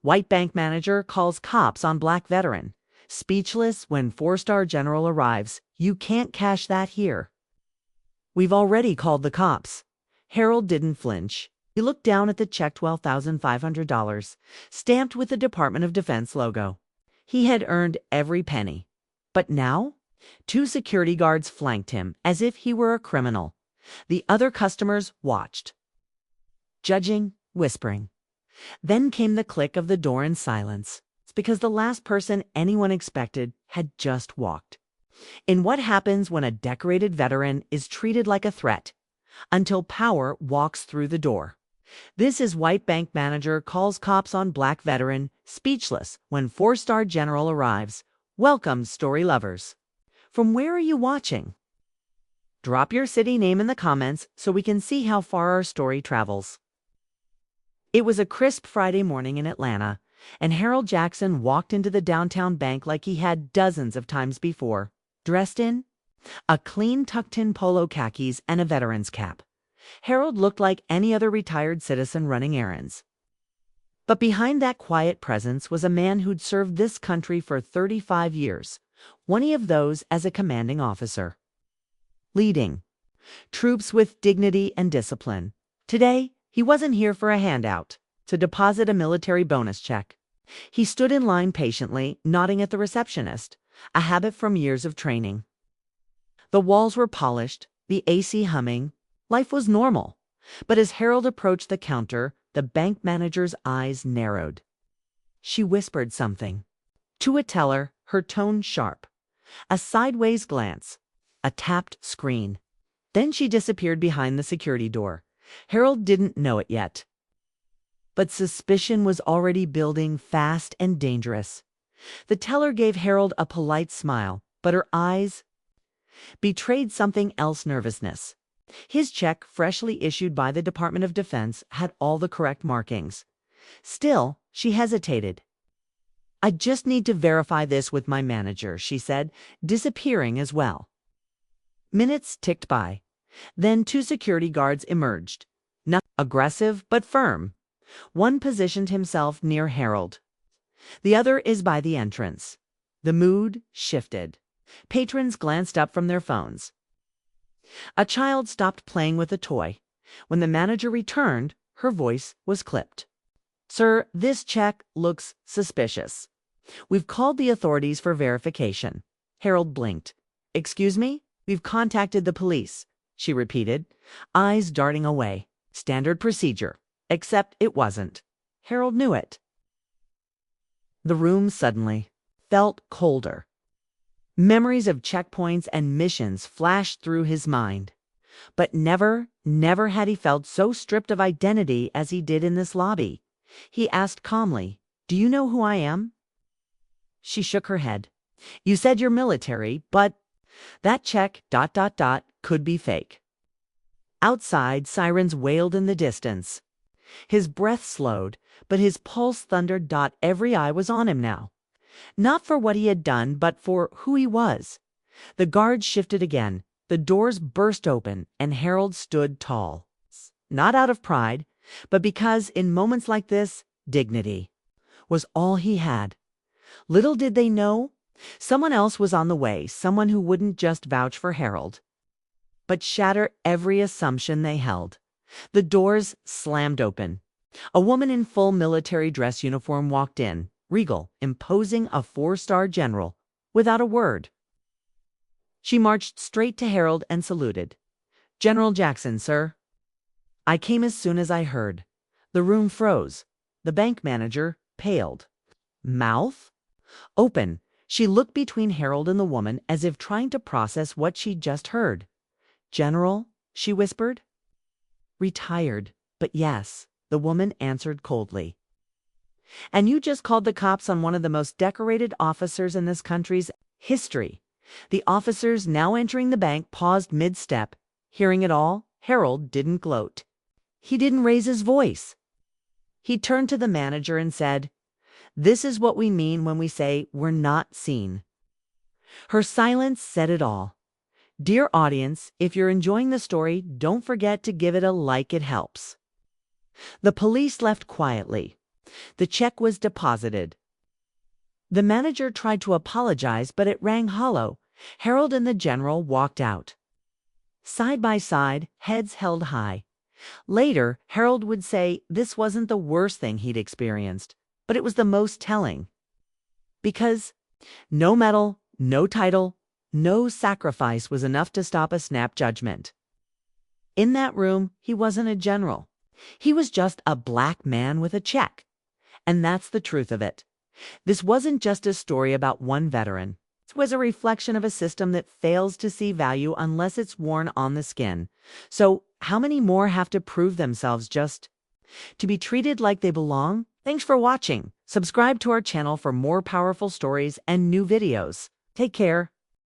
White bank manager calls cops on black veteran. Speechless when four-star general arrives. You can't cash that here. We've already called the cops. Harold didn't flinch. He looked down at the check $12,500, stamped with the Department of Defense logo. He had earned every penny. But now? Two security guards flanked him as if he were a criminal. The other customers watched, judging, whispering. Then came the click of the door in silence. It's because the last person anyone expected had just walked. In what happens when a decorated veteran is treated like a threat, until power walks through the door. This is White bank manager calls cops on black veteran, speechless when four-star general arrives. Welcome, story lovers. From where are you watching? Drop your city name in the comments so we can see how far our story travels. It was a crisp Friday morning in Atlanta, and Harold Jackson walked into the downtown bank like he had dozens of times before, dressed in a clean tucked-in polo khakis and a veteran's cap. Harold looked like any other retired citizen running errands. But behind that quiet presence was a man who'd served this country for 35 years, one of those as a commanding officer. Leading troops with dignity and discipline. Today, he wasn't here for a handout, to deposit a military bonus check. He stood in line patiently, nodding at the receptionist, a habit from years of training. The walls were polished, the AC humming. Life was normal. But as Harold approached the counter, the bank manager's eyes narrowed. She whispered something. To a teller, her tone sharp. A sideways glance. A tapped screen. Then she disappeared behind the security door. Harold didn't know it yet. But suspicion was already building fast and dangerous. The teller gave Harold a polite smile, but her eyes betrayed something else: nervousness. His check, freshly issued by the Department of Defense, had all the correct markings. Still, she hesitated. I just need to verify this with my manager, she said, disappearing as well. Minutes ticked by. Then two security guards emerged. Not aggressive, but firm. One positioned himself near Harold. The other is by the entrance. The mood shifted. Patrons glanced up from their phones. A child stopped playing with a toy. When the manager returned, her voice was clipped. Sir, this check looks suspicious. We've called the authorities for verification. Harold blinked. Excuse me? We've contacted the police, she repeated, eyes darting away. Standard procedure. Except it wasn't. Harold knew it. The room suddenly felt colder. Memories of checkpoints and missions flashed through his mind. But never had he felt so stripped of identity as he did in this lobby. He asked calmly, "Do you know who I am?" She shook her head. "You said you're military, but that check ... could be fake." Outside, sirens wailed in the distance. His breath slowed, but his pulse thundered. Every eye was on him now. Not for what he had done, but for who he was. The guards shifted again. The doors burst open, and Harold stood tall. Not out of pride, but because in moments like this, dignity was all he had. Little did they know, someone else was on the way, someone who wouldn't just vouch for Harold, but shatter every assumption they held. The doors slammed open. A woman in full military dress uniform walked in, regal, imposing, a four-star general, without a word. She marched straight to Harold and saluted. "General Jackson, sir." "I came as soon as I heard." The room froze. The bank manager paled. Mouth open. She looked between Harold and the woman as if trying to process what she'd just heard. "General," she whispered. "Retired, but yes," the woman answered coldly. "And you just called the cops on one of the most decorated officers in this country's history." The officers now entering the bank paused mid-step. Hearing it all, Harold didn't gloat. He didn't raise his voice. He turned to the manager and said, "This is what we mean when we say we're not seen." Her silence said it all. Dear audience, if you're enjoying the story, don't forget to give it a like. It helps. The police left quietly. The check was deposited. The manager tried to apologize, but it rang hollow. Harold and the general walked out. Side by side, heads held high. Later, Harold would say this wasn't the worst thing he'd experienced, but it was the most telling. Because no medal, no title, no sacrifice was enough to stop a snap judgment. In that room, he wasn't a general. He was just a black man with a check. And that's the truth of it. This wasn't just a story about one veteran. It was a reflection of a system that fails to see value unless it's worn on the skin. So, how many more have to prove themselves just to be treated like they belong? Thanks for watching. Subscribe to our channel for more powerful stories and new videos. Take care.